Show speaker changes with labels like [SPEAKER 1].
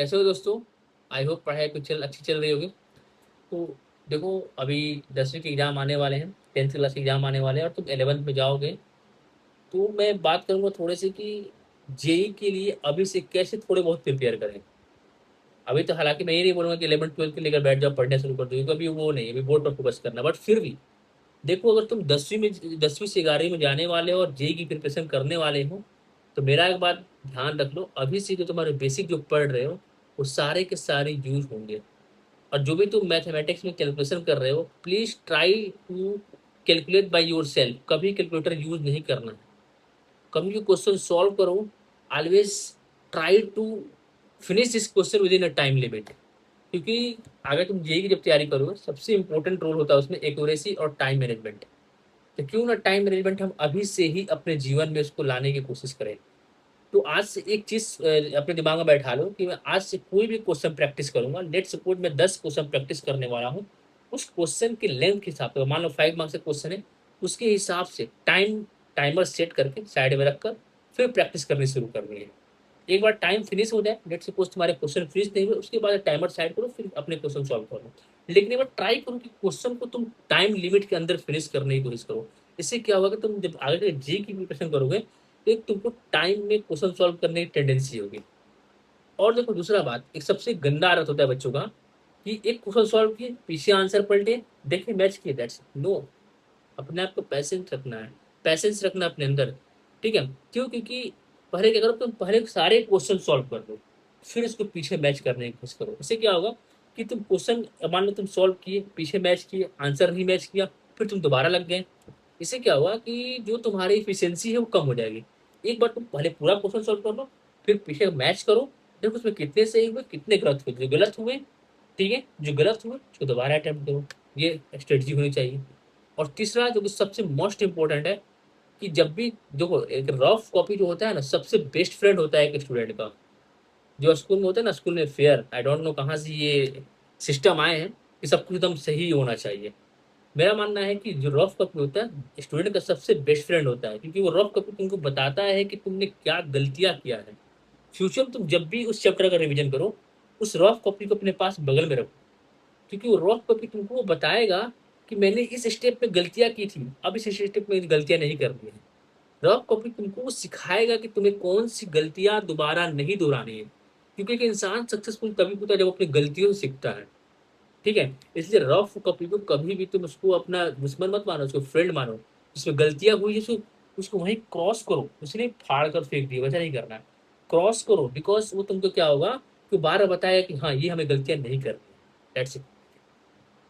[SPEAKER 1] कैसे हो दोस्तों? आई होप पढ़ाई कुछ अच्छी चल रही होगी। तो देखो, अभी 10वीं के एग्ज़ाम आने वाले हैं, 10th क्लास के एग्ज़ाम आने वाले हैं और तुम 11th में जाओगे। तो मैं बात करूँगा थोड़े से कि जेईई के लिए अभी से कैसे थोड़े बहुत प्रिपेयर करें। अभी तो हालाँकि मैं ये नहीं बोलूँगा कि 11th-12th के लेकर बैठ जाओ, पढ़ना शुरू कर दो, क्योंकि अभी वो नहीं है, अभी बोर्ड पर फोकस करना है। बट फिर भी देखो, अगर तुम 10वीं से 11वीं में जाने वाले हो और जेईई की प्रिपरेशन करने वाले हो, तो मेरा एक बात ध्यान रख लो, अभी से जो तुम्हारे बेसिक जो पढ़ रहे हो, वो सारे के सारे यूज़ होंगे। और जो भी तुम मैथमेटिक्स में कैलकुलेशन कर रहे हो, please try to calculate by yourself. कभी कैलकुलेटर यूज नहीं करना है। कभी भी क्वेश्चन सॉल्व करो, always try to finish this question within a time limit. क्योंकि अगर तुम जेई की जब तैयारी करोगे, सबसे इंपॉर्टेंट रोल होता है उसमें एक्यूरेसी और टाइम मैनेजमेंट। तो क्यों ना टाइम मैनेजमेंट हम अभी से ही अपने जीवन में उसको लाने की कोशिश करें। तो आज से एक चीज अपने दिमाग में बैठा लो कि मैं आज से कोई भी क्वेश्चन प्रैक्टिस करूंगा। लेट सपोज मैं 10 क्वेश्चन प्रैक्टिस करने वाला हूँ। उस क्वेश्चन के लेंथ के हिसाब से, मान लो 5 मार्क्स का क्वेश्चन है, उसके हिसाब से टाइमर सेट करके साइड में रखकर फिर प्रैक्टिस करनी शुरू करनी है। एक बार टाइम फिनिश हो जाए, लेट सपोज तुम्हारे क्वेश्चन फिनिश नहीं हुए, उसके बाद टाइमर साइड करो, फिर अपने क्वेश्चन सॉल्व करो। लेकिन एक बार ट्राई करो कि क्वेश्चन को तुम टाइम लिमिट के अंदर फिनिश करने की कोशिश करो। इससे क्या होगा कि तुम जब आगे जी की प्रिपरेशन करोगे, तो एक तुमको टाइम में क्वेश्चन सॉल्व करने की टेंडेंसी होगी। और देखो, दूसरा बात, एक सबसे गंदा आदत होता है बच्चों का कि एक क्वेश्चन सॉल्व किए, पीछे आंसर पलटे, देखे, मैच किए, दैट्स नो। अपने आप को पैसेंस रखना है, पैसेंस रखना अपने अंदर। ठीक है? क्यों? क्योंकि पहले क्या करो, तुम पहले सारे क्वेश्चन सॉल्व कर दो, फिर उसको पीछे मैच करने की कोशिश करो। इससे क्या होगा कि तुम क्वेश्चन मान लो तुम सॉल्व किए, पीछे मैच किए, आंसर नहीं मैच किया, फिर तुम दोबारा लग गए। इससे क्या हुआ कि जो तुम्हारी इफिशियंसी है वो कम हो जाएगी। एक बार तुम पहले पूरा क्वेश्चन सॉल्व कर लो, फिर पीछे मैच करो, देखो उसमें कितने सही हुए, कितने गलत हुए। जो गलत हुए, ठीक है, जो गलत हुए उसको दोबारा अटेम्प्ट करो। ये स्ट्रेटजी होनी चाहिए। और तीसरा जो कि सबसे मोस्ट इंपॉर्टेंट है, कि जब भी देखो, एक रफ कॉपी जो होता है ना, सबसे बेस्ट फ्रेंड होता है एक स्टूडेंट का। जो स्कूल में होता है ना, स्कूल में फेयर, आई डोंट नो कहाँ से ये सिस्टम आए हैं कि सब कुछ एकदम सही होना चाहिए। मेरा मानना है कि जो रफ कॉपी होता है स्टूडेंट का सबसे बेस्ट फ्रेंड होता है, क्योंकि वो रफ कॉपी तुमको बताता है कि तुमने क्या गलतियां किया है। फ्यूचर में तुम जब भी उस चैप्टर का रिवीजन करो, उस रफ कॉपी को अपने पास बगल में रखो। क्योंकि वो रफ कॉपी तुमको वो बताएगा कि मैंने इस स्टेप पे गलतियां की थी, अब इस स्टेप में गलतियां नहीं करनी है। रफ कॉपी तुमको वो सिखाएगा कि तुम्हें कौन सी गलतियां दोबारा नहीं दोहरानी है। क्योंकि एक इंसान सक्सेसफुल तभी होता है जब अपनी गलतियों से सीखता है। ठीक है? इसलिए रफ कॉपी को कभी भी तुम उसको अपना दुश्मन मत मानो, उसको फ्रेंड मानो। जिसमें गलतियां हुई है, उसको उसको वहीं क्रॉस करो, उसे नहीं फाड़ कर फेंक दिया, वैसा नहीं करना है। क्रॉस करो, बिकॉज वो तुमको क्या होगा कि बार बार बताएगा कि हाँ, ये हमें गलतियां नहीं करनी। That's it.